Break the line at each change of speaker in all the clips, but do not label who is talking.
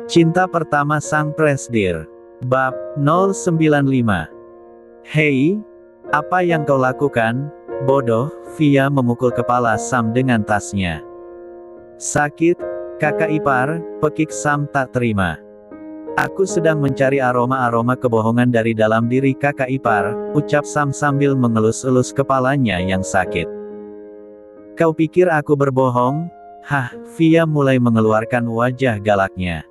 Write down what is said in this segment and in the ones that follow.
Cinta Pertama Sang Presdir. Bab 095. Hei, apa yang kau lakukan, bodoh? Fia memukul kepala Sam dengan tasnya. Sakit, kakak ipar, pekik Sam tak terima. Aku sedang mencari aroma-aroma kebohongan dari dalam diri kakak ipar, ucap Sam sambil mengelus-elus kepalanya yang sakit. Kau pikir aku berbohong? Hah, Fia mulai mengeluarkan wajah galaknya.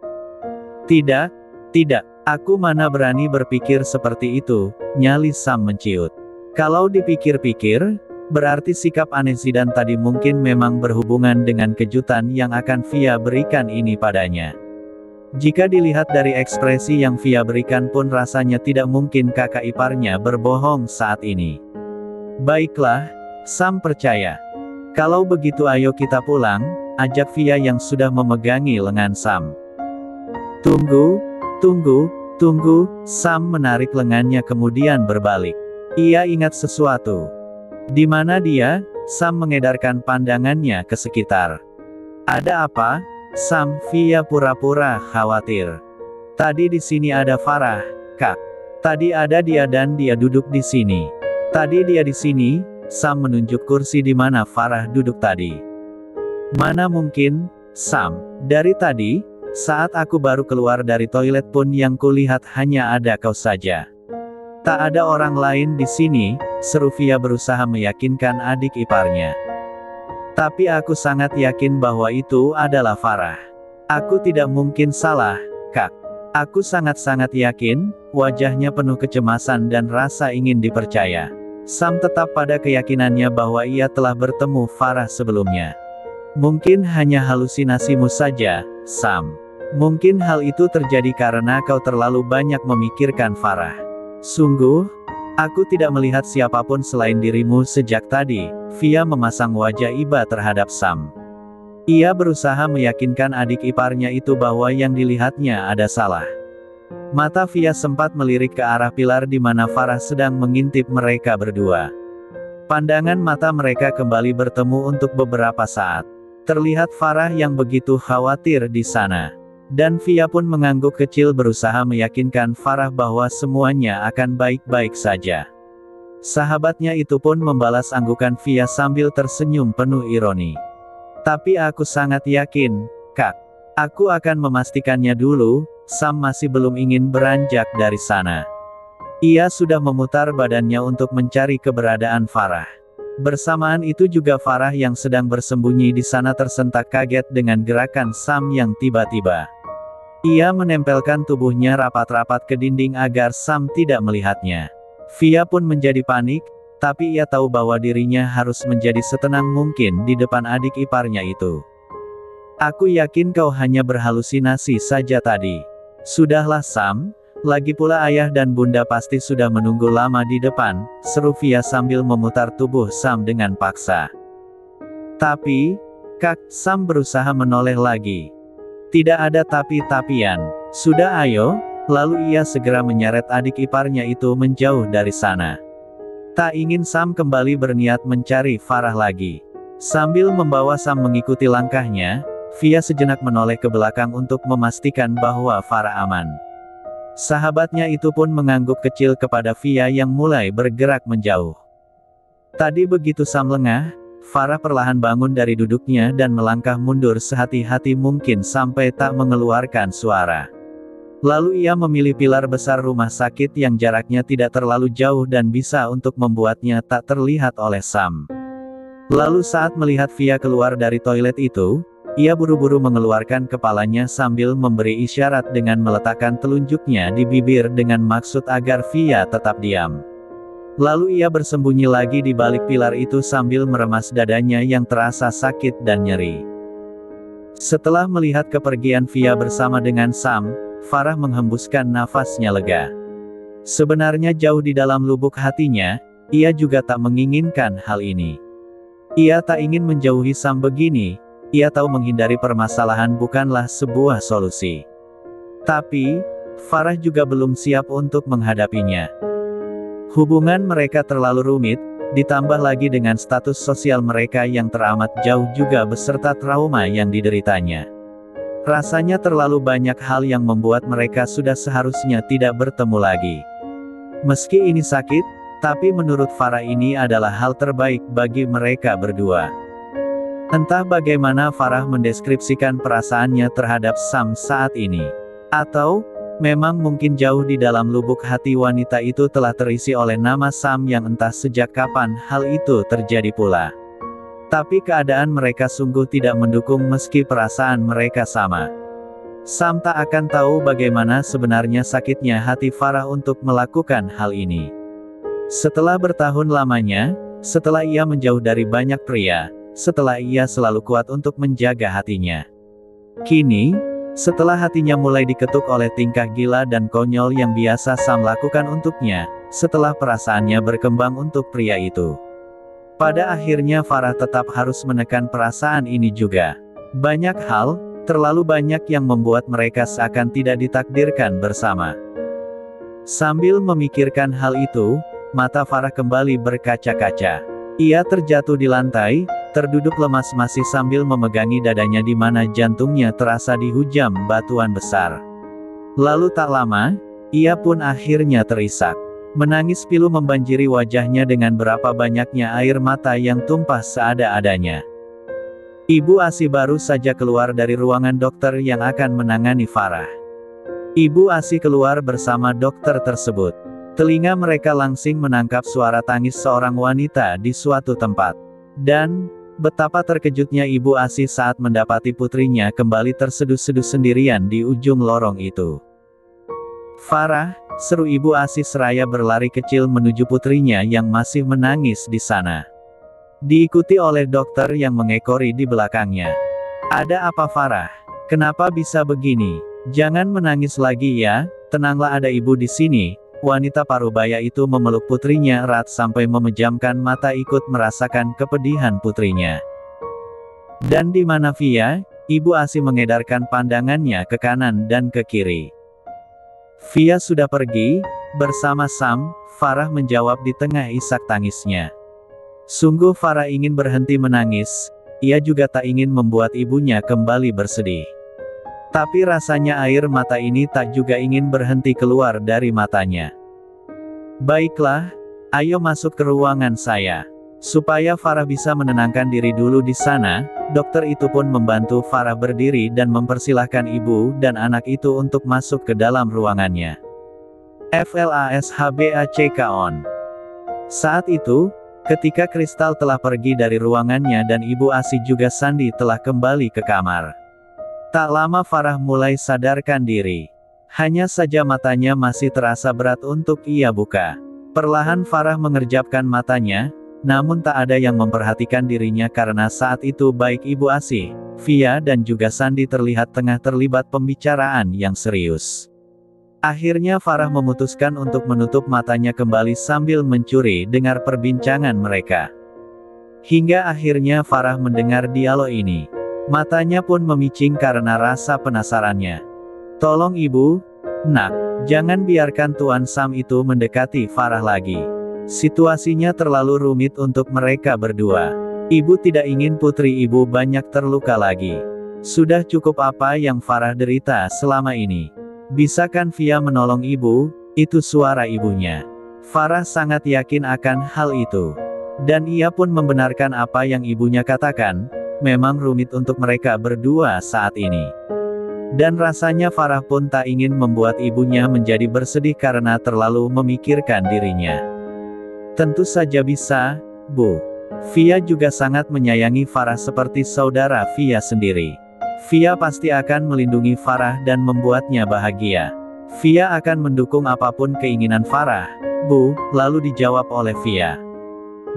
Tidak, aku mana berani berpikir seperti itu, nyali Sam menciut. Kalau dipikir-pikir, berarti sikap aneh Zidan tadi mungkin memang berhubungan dengan kejutan yang akan Fia berikan ini padanya. Jika dilihat dari ekspresi yang Fia berikan pun rasanya tidak mungkin kakak iparnya berbohong saat ini. Baiklah, Sam percaya. Kalau begitu ayo kita pulang, ajak Fia yang sudah memegangi lengan Sam. Tunggu, Sam menarik lengannya kemudian berbalik. Ia ingat sesuatu. Di mana dia? Sam mengedarkan pandangannya ke sekitar. Ada apa? Sam, Fia pura-pura khawatir. Tadi di sini ada Farah, Kak. Tadi ada dia dan dia duduk di sini. Tadi dia di sini, Sam menunjuk kursi di mana Farah duduk tadi. Mana mungkin, Sam, dari tadi, saat aku baru keluar dari toilet pun yang kulihat hanya ada kau saja. Tak ada orang lain di sini, seru Fia berusaha meyakinkan adik iparnya. Tapi aku sangat yakin bahwa itu adalah Farah. Aku tidak mungkin salah, Kak. Aku sangat-sangat yakin, wajahnya penuh kecemasan dan rasa ingin dipercaya. Sam tetap pada keyakinannya bahwa ia telah bertemu Farah sebelumnya. Mungkin hanya halusinasimu saja, Sam. Mungkin hal itu terjadi karena kau terlalu banyak memikirkan Farah. Sungguh, aku tidak melihat siapapun selain dirimu sejak tadi. Fia memasang wajah iba terhadap Sam. Ia berusaha meyakinkan adik iparnya itu bahwa yang dilihatnya ada salah. Mata Fia sempat melirik ke arah pilar di mana Farah sedang mengintip mereka berdua. Pandangan mata mereka kembali bertemu untuk beberapa saat. Terlihat Farah yang begitu khawatir di sana. Dan Fia pun mengangguk kecil berusaha meyakinkan Farah bahwa semuanya akan baik-baik saja. Sahabatnya itu pun membalas anggukan Fia sambil tersenyum penuh ironi. Tapi aku sangat yakin, Kak. Aku akan memastikannya dulu. Sam masih belum ingin beranjak dari sana. Ia sudah memutar badannya untuk mencari keberadaan Farah. Bersamaan itu juga Farah yang sedang bersembunyi di sana tersentak kaget dengan gerakan Sam yang tiba-tiba. Ia menempelkan tubuhnya rapat-rapat ke dinding agar Sam tidak melihatnya. Fia pun menjadi panik, tapi ia tahu bahwa dirinya harus menjadi setenang mungkin di depan adik iparnya itu. Aku yakin kau hanya berhalusinasi saja tadi. Sudahlah Sam, lagi pula ayah dan bunda pasti sudah menunggu lama di depan, seru Fia sambil memutar tubuh Sam dengan paksa. Tapi, Kak, Sam berusaha menoleh lagi. Tidak ada tapi-tapian. Sudah ayo, lalu ia segera menyeret adik iparnya itu menjauh dari sana. Tak ingin Sam kembali berniat mencari Farah lagi. Sambil membawa Sam mengikuti langkahnya, Fia sejenak menoleh ke belakang untuk memastikan bahwa Farah aman. Sahabatnya itu pun mengangguk kecil kepada Fia yang mulai bergerak menjauh. Tadi begitu Sam lengah, Farah perlahan bangun dari duduknya dan melangkah mundur sehati-hati mungkin sampai tak mengeluarkan suara. Lalu ia memilih pilar besar rumah sakit yang jaraknya tidak terlalu jauh dan bisa untuk membuatnya tak terlihat oleh Sam. Lalu saat melihat Fia keluar dari toilet itu, ia buru-buru mengeluarkan kepalanya sambil memberi isyarat dengan meletakkan telunjuknya di bibir dengan maksud agar Fia tetap diam. Lalu ia bersembunyi lagi di balik pilar itu sambil meremas dadanya yang terasa sakit dan nyeri. Setelah melihat kepergian Fia bersama dengan Sam, Farah menghembuskan nafasnya lega. Sebenarnya jauh di dalam lubuk hatinya, ia juga tak menginginkan hal ini. Ia tak ingin menjauhi Sam begini. Ia tahu menghindari permasalahan bukanlah sebuah solusi. Tapi, Farah juga belum siap untuk menghadapinya. Hubungan mereka terlalu rumit, ditambah lagi dengan status sosial mereka yang teramat jauh juga beserta trauma yang dideritanya. Rasanya terlalu banyak hal yang membuat mereka sudah seharusnya tidak bertemu lagi. Meski ini sakit, tapi menurut Farah ini adalah hal terbaik bagi mereka berdua. Entah bagaimana Farah mendeskripsikan perasaannya terhadap Sam saat ini. Atau, memang mungkin jauh di dalam lubuk hati wanita itu telah terisi oleh nama Sam yang entah sejak kapan hal itu terjadi pula. Tapi keadaan mereka sungguh tidak mendukung meski perasaan mereka sama. Sam tak akan tahu bagaimana sebenarnya sakitnya hati Farah untuk melakukan hal ini. Setelah bertahun lamanya, setelah ia menjauh dari banyak pria, setelah ia selalu kuat untuk menjaga hatinya. Kini, setelah hatinya mulai diketuk oleh tingkah gila dan konyol yang biasa Sam lakukan untuknya, setelah perasaannya berkembang untuk pria itu. Pada akhirnya Farah tetap harus menekan perasaan ini juga. Banyak hal, terlalu banyak yang membuat mereka seakan tidak ditakdirkan bersama. Sambil memikirkan hal itu, mata Farah kembali berkaca-kaca. Ia terjatuh di lantai, terduduk lemas masih sambil memegangi dadanya di mana jantungnya terasa dihujam batuan besar. Lalu tak lama, ia pun akhirnya terisak. Menangis pilu membanjiri wajahnya dengan berapa banyaknya air mata yang tumpah seada-adanya. Ibu Asi baru saja keluar dari ruangan dokter yang akan menangani Farah. Ibu Asi keluar bersama dokter tersebut. Telinga mereka langsing menangkap suara tangis seorang wanita di suatu tempat. Dan, betapa terkejutnya Ibu Asi saat mendapati putrinya kembali terseduh-seduh sendirian di ujung lorong itu. "Farah," seru Ibu Asi seraya berlari kecil menuju putrinya yang masih menangis di sana. Diikuti oleh dokter yang mengekori di belakangnya. "Ada apa Farah? Kenapa bisa begini? Jangan menangis lagi ya, tenanglah ada ibu di sini." Wanita parubaya itu memeluk putrinya erat sampai memejamkan mata ikut merasakan kepedihan putrinya. "Dan di mana Via?" Ibu Asi mengedarkan pandangannya ke kanan dan ke kiri. "Via sudah pergi, bersama Sam," Farah menjawab di tengah isak tangisnya. Sungguh Farah ingin berhenti menangis, ia juga tak ingin membuat ibunya kembali bersedih. Tapi rasanya air mata ini tak juga ingin berhenti keluar dari matanya. "Baiklah, ayo masuk ke ruangan saya." Supaya Farah bisa menenangkan diri dulu di sana, dokter itu pun membantu Farah berdiri dan mempersilahkan ibu dan anak itu untuk masuk ke dalam ruangannya. FLASHBACK on. Saat itu, ketika Kristal telah pergi dari ruangannya dan Ibu Asi juga Sandi telah kembali ke kamar. Tak lama Farah mulai sadarkan diri. Hanya saja matanya masih terasa berat untuk ia buka. Perlahan Farah mengerjapkan matanya, namun tak ada yang memperhatikan dirinya karena saat itu baik Ibu Asi, Via dan juga Sandi terlihat tengah terlibat pembicaraan yang serius. Akhirnya Farah memutuskan untuk menutup matanya kembali sambil mencuri dengar perbincangan mereka. Hingga akhirnya Farah mendengar dialog ini. Matanya pun memicing karena rasa penasarannya. "Tolong ibu, nak, jangan biarkan Tuan Sam itu mendekati Farah lagi. Situasinya terlalu rumit untuk mereka berdua. Ibu tidak ingin putri ibu banyak terluka lagi. Sudah cukup apa yang Farah derita selama ini. Bisakan Via menolong ibu?" Itu suara ibunya. Farah sangat yakin akan hal itu. Dan ia pun membenarkan apa yang ibunya katakan. Memang rumit untuk mereka berdua saat ini. Dan rasanya Farah pun tak ingin membuat ibunya menjadi bersedih karena terlalu memikirkan dirinya. "Tentu saja bisa, Bu. Via juga sangat menyayangi Farah seperti saudara Via sendiri. Via pasti akan melindungi Farah dan membuatnya bahagia. Via akan mendukung apapun keinginan Farah, Bu," lalu dijawab oleh Via.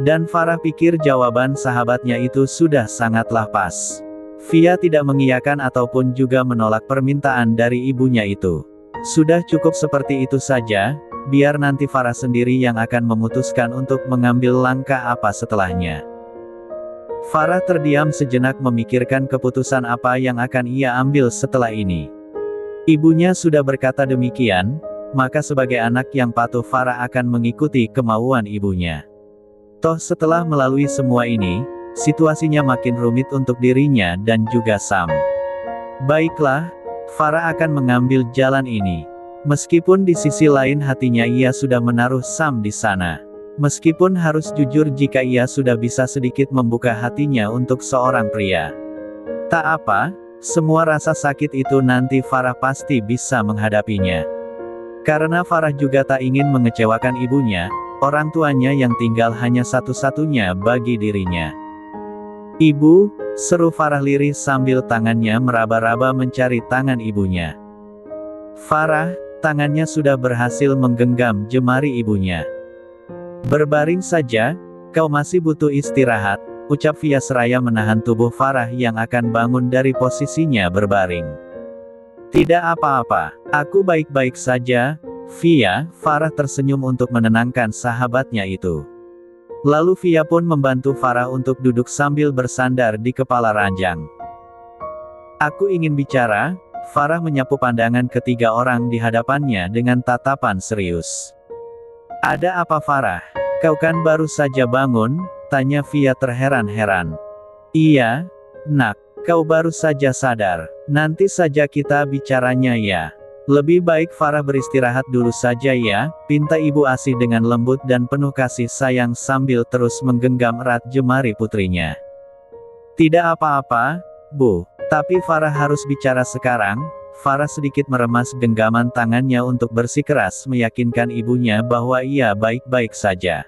Dan Farah pikir jawaban sahabatnya itu sudah sangatlah pas. Via tidak mengiyakan ataupun juga menolak permintaan dari ibunya itu. Sudah cukup seperti itu saja, biar nanti Farah sendiri yang akan memutuskan untuk mengambil langkah apa setelahnya. Farah terdiam sejenak memikirkan keputusan apa yang akan ia ambil setelah ini. Ibunya sudah berkata demikian, maka sebagai anak yang patuh Farah akan mengikuti kemauan ibunya. Toh setelah melalui semua ini, situasinya makin rumit untuk dirinya dan juga Sam. Baiklah, Farah akan mengambil jalan ini. Meskipun di sisi lain hatinya ia sudah menaruh Sam di sana. Meskipun harus jujur jika ia sudah bisa sedikit membuka hatinya untuk seorang pria. Tak apa, semua rasa sakit itu nanti Farah pasti bisa menghadapinya. Karena Farah juga tak ingin mengecewakan ibunya, orang tuanya yang tinggal hanya satu-satunya bagi dirinya. "Ibu," seru Farah lirih sambil tangannya meraba-raba mencari tangan ibunya. Farah, tangannya sudah berhasil menggenggam jemari ibunya. "Berbaring saja, kau masih butuh istirahat," ucap Via seraya menahan tubuh Farah yang akan bangun dari posisinya berbaring. "Tidak apa-apa, aku baik-baik saja, Via." Farah tersenyum untuk menenangkan sahabatnya itu. Lalu Via pun membantu Farah untuk duduk sambil bersandar di kepala ranjang. "Aku ingin bicara." Farah menyapu pandangan ketiga orang di hadapannya dengan tatapan serius. "Ada apa Farah? Kau kan baru saja bangun?" tanya Via terheran-heran. "Iya, Nak, kau baru saja sadar. Nanti saja kita bicaranya ya. Lebih baik Farah beristirahat dulu saja ya," pinta ibu Asih dengan lembut dan penuh kasih sayang sambil terus menggenggam erat jemari putrinya. "Tidak apa-apa, Bu. Tapi Farah harus bicara sekarang." Farah sedikit meremas genggaman tangannya untuk bersikeras meyakinkan ibunya bahwa ia baik-baik saja.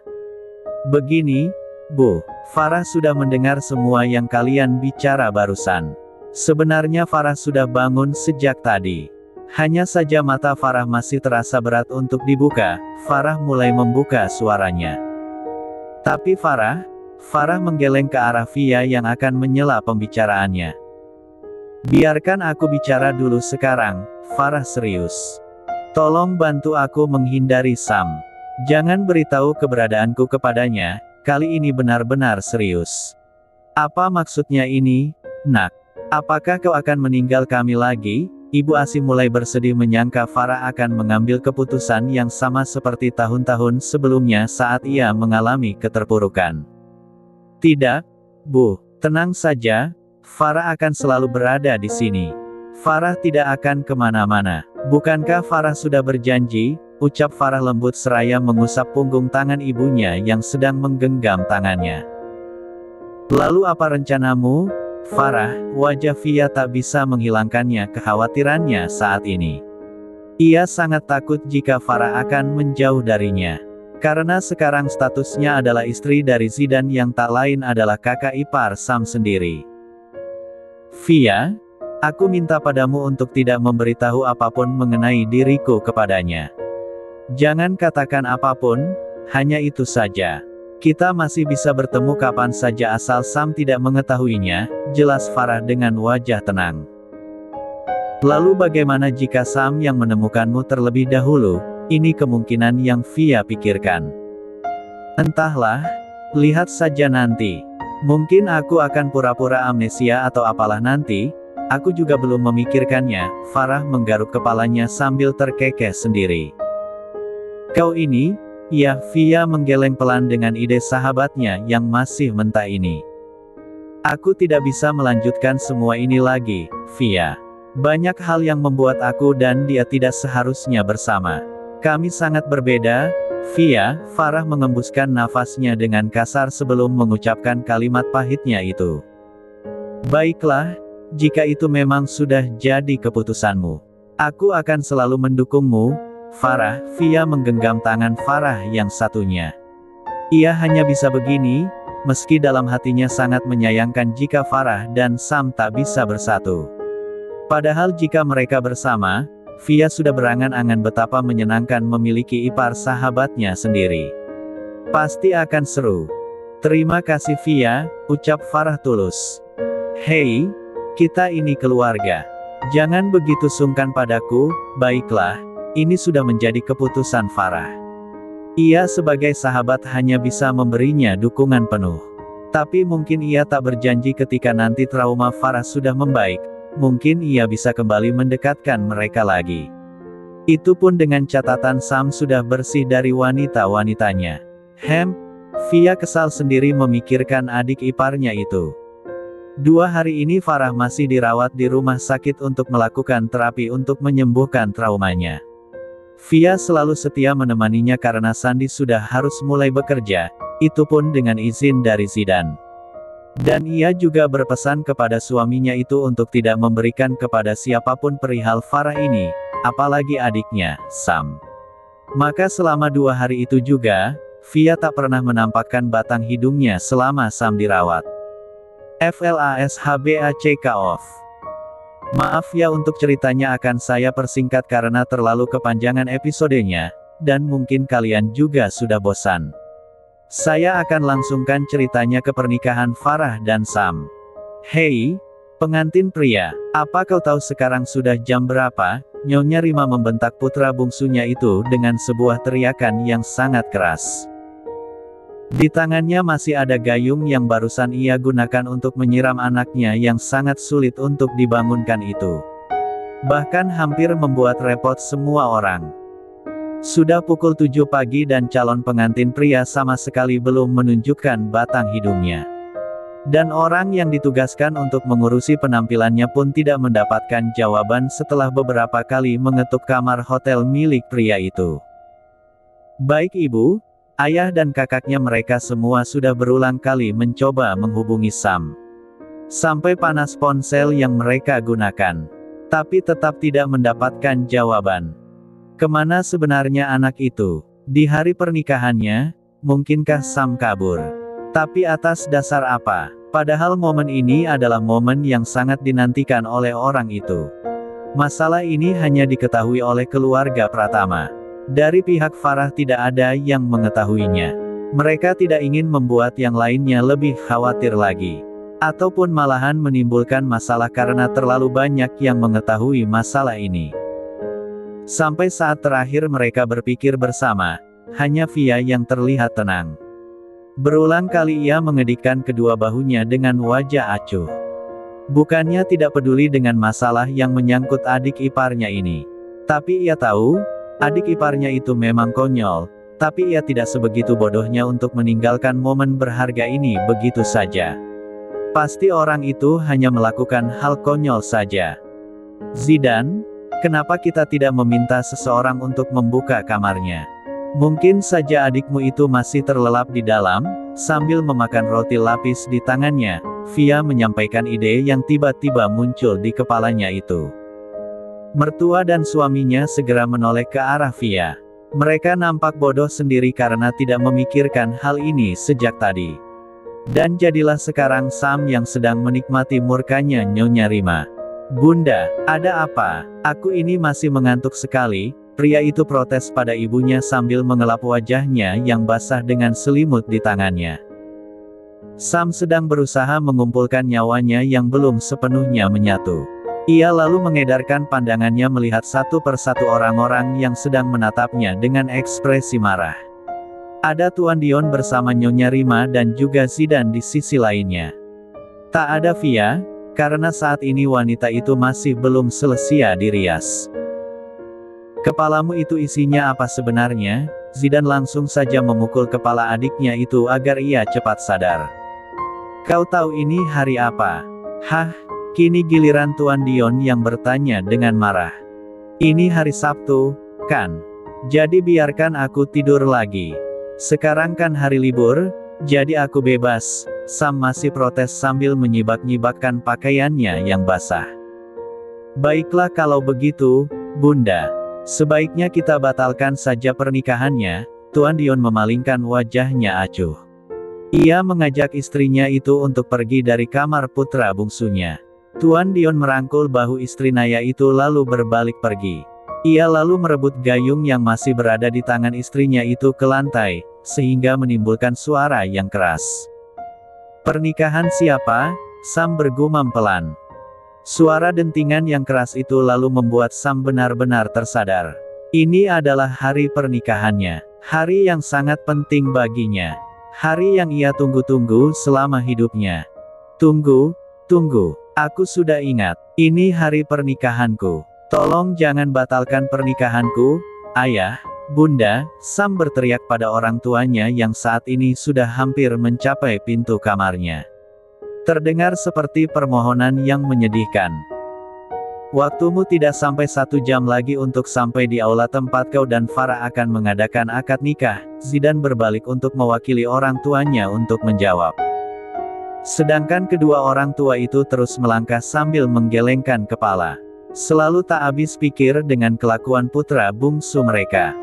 "Begini, Bu. Farah sudah mendengar semua yang kalian bicara barusan. Sebenarnya Farah sudah bangun sejak tadi. Hanya saja mata Farah masih terasa berat untuk dibuka." Farah mulai membuka suaranya. "Tapi Farah..." Farah menggeleng ke arah Via yang akan menyela pembicaraannya. "Biarkan aku bicara dulu sekarang." Farah serius. "Tolong bantu aku menghindari Sam. Jangan beritahu keberadaanku kepadanya." Kali ini benar-benar serius. "Apa maksudnya ini, Nak? Apakah kau akan meninggal kami lagi?" Ibu Asih mulai bersedih menyangka Farah akan mengambil keputusan yang sama seperti tahun-tahun sebelumnya saat ia mengalami keterpurukan. "Tidak, Bu. Tenang saja. Farah akan selalu berada di sini. Farah tidak akan kemana-mana. Bukankah Farah sudah berjanji?" ucap Farah lembut seraya mengusap punggung tangan ibunya yang sedang menggenggam tangannya. "Lalu apa rencanamu, Farah?" Wajah Via tak bisa menghilangkannya kekhawatirannya saat ini. Ia sangat takut jika Farah akan menjauh darinya. Karena sekarang statusnya adalah istri dari Zidan yang tak lain adalah kakak ipar Sam sendiri. "Via, aku minta padamu untuk tidak memberitahu apapun mengenai diriku kepadanya. Jangan katakan apapun, hanya itu saja. Kita masih bisa bertemu kapan saja asal Sam tidak mengetahuinya," jelas Farah dengan wajah tenang. "Lalu bagaimana jika Sam yang menemukanmu terlebih dahulu?" Ini kemungkinan yang Via pikirkan. "Entahlah, lihat saja nanti. Mungkin aku akan pura-pura amnesia atau apalah nanti, aku juga belum memikirkannya." Farah menggaruk kepalanya sambil terkekeh sendiri. "Kau ini..." Ya, Via menggeleng pelan dengan ide sahabatnya yang masih mentah ini. "Aku tidak bisa melanjutkan semua ini lagi, Via. Banyak hal yang membuat aku dan dia tidak seharusnya bersama. Kami sangat berbeda, Via." Farah mengembuskan nafasnya dengan kasar sebelum mengucapkan kalimat pahitnya itu. "Baiklah, jika itu memang sudah jadi keputusanmu, aku akan selalu mendukungmu, Farah." Via menggenggam tangan Farah yang satunya. Ia hanya bisa begini, meski dalam hatinya sangat menyayangkan jika Farah dan Sam tak bisa bersatu. Padahal jika mereka bersama, Via sudah berangan-angan betapa menyenangkan memiliki ipar sahabatnya sendiri. "Pasti akan seru." "Terima kasih Via," ucap Farah tulus. "Hei, kita ini keluarga. Jangan begitu sungkan padaku." "Baiklah, ini sudah menjadi keputusan Farah. Ia sebagai sahabat hanya bisa memberinya dukungan penuh. Tapi mungkin ia tak berjanji ketika nanti trauma Farah sudah membaik, mungkin ia bisa kembali mendekatkan mereka lagi. Itu pun dengan catatan Sam sudah bersih dari wanita-wanitanya. Via kesal sendiri memikirkan adik iparnya itu. 2 hari ini Farah masih dirawat di rumah sakit untuk melakukan terapi untuk menyembuhkan traumanya. Via selalu setia menemaninya karena Sandy sudah harus mulai bekerja, itu pun dengan izin dari Zidane. Dan ia juga berpesan kepada suaminya itu untuk tidak memberikan kepada siapapun perihal Farah ini, apalagi adiknya, Sam. Maka selama 2 hari itu juga, Via tak pernah menampakkan batang hidungnya selama Sam dirawat. FLASHBACK off. Maaf ya untuk ceritanya akan saya persingkat karena terlalu kepanjangan episodenya, dan mungkin kalian juga sudah bosan. Saya akan langsungkan ceritanya ke pernikahan Farah dan Sam. Hei, pengantin pria, apa kau tahu sekarang sudah jam berapa? Nyonya Rima membentak putra bungsunya itu dengan sebuah teriakan yang sangat keras. Di tangannya masih ada gayung yang barusan ia gunakan untuk menyiram anaknya yang sangat sulit untuk dibangunkan itu. Bahkan hampir membuat repot semua orang. Sudah pukul 7 pagi dan calon pengantin pria sama sekali belum menunjukkan batang hidungnya. Dan orang yang ditugaskan untuk mengurusi penampilannya pun tidak mendapatkan jawaban setelah beberapa kali mengetuk kamar hotel milik pria itu. Baik ibu, ayah dan kakaknya mereka semua sudah berulang kali mencoba menghubungi Sam. Sampai panas ponsel yang mereka gunakan. Tapi tetap tidak mendapatkan jawaban. Kemana sebenarnya anak itu? Di hari pernikahannya, mungkinkah Sam kabur? Tapi atas dasar apa? Padahal momen ini adalah momen yang sangat dinantikan oleh orang itu. Masalah ini hanya diketahui oleh keluarga Pratama. Dari pihak Farah tidak ada yang mengetahuinya. Mereka tidak ingin membuat yang lainnya lebih khawatir lagi. Ataupun malahan menimbulkan masalah karena terlalu banyak yang mengetahui masalah ini. Sampai saat terakhir mereka berpikir bersama, hanya Via yang terlihat tenang. Berulang kali ia mengedikkan kedua bahunya dengan wajah acuh. Bukannya tidak peduli dengan masalah yang menyangkut adik iparnya ini. Tapi ia tahu, adik iparnya itu memang konyol, tapi ia tidak sebegitu bodohnya untuk meninggalkan momen berharga ini begitu saja. Pasti orang itu hanya melakukan hal konyol saja. Zidane, kenapa kita tidak meminta seseorang untuk membuka kamarnya? Mungkin saja adikmu itu masih terlelap di dalam, sambil memakan roti lapis di tangannya. Via menyampaikan ide yang tiba-tiba muncul di kepalanya itu. Mertua dan suaminya segera menoleh ke arah Via. Mereka nampak bodoh sendiri karena tidak memikirkan hal ini sejak tadi. Dan jadilah sekarang Sam yang sedang menikmati murkanya Nyonya Rima. Bunda, ada apa? Aku ini masih mengantuk sekali. Pria itu protes pada ibunya sambil mengelap wajahnya yang basah dengan selimut di tangannya. Sam sedang berusaha mengumpulkan nyawanya yang belum sepenuhnya menyatu. Ia lalu mengedarkan pandangannya melihat satu persatu orang-orang yang sedang menatapnya dengan ekspresi marah. Ada Tuan Dion bersama Nyonya Rima dan juga Zidane di sisi lainnya. Tak ada Via, karena saat ini wanita itu masih belum selesai dirias. Kepalamu itu isinya apa sebenarnya? Zidane langsung saja memukul kepala adiknya itu agar ia cepat sadar. Kau tahu ini hari apa? Hah? Kini giliran Tuan Dion yang bertanya dengan marah. Ini hari Sabtu, kan? Jadi biarkan aku tidur lagi. Sekarang kan hari libur, jadi aku bebas. Sam masih protes sambil menyibak-nyibakkan pakaiannya yang basah. Baiklah kalau begitu, Bunda. Sebaiknya kita batalkan saja pernikahannya. Tuan Dion memalingkan wajahnya acuh. Ia mengajak istrinya itu untuk pergi dari kamar putra bungsunya. Tuan Dion merangkul bahu istri Naya itu lalu berbalik pergi. Ia lalu merebut gayung yang masih berada di tangan istrinya itu ke lantai, sehingga menimbulkan suara yang keras. Pernikahan siapa? Sam bergumam pelan. Suara dentingan yang keras itu lalu membuat Sam benar-benar tersadar. Ini adalah hari pernikahannya. Hari yang sangat penting baginya. Hari yang ia tunggu-tunggu selama hidupnya. Tunggu, aku sudah ingat. Ini hari pernikahanku. Tolong jangan batalkan pernikahanku, Ayah, Bunda. Sam berteriak pada orang tuanya yang saat ini sudah hampir mencapai pintu kamarnya. Terdengar seperti permohonan yang menyedihkan. Waktumu tidak sampai 1 jam lagi untuk sampai di aula tempat kau dan Farah akan mengadakan akad nikah. Zidan berbalik untuk mewakili orang tuanya untuk menjawab. Sedangkan kedua orang tua itu terus melangkah sambil menggelengkan kepala. Selalu tak habis pikir dengan kelakuan putra bungsu mereka.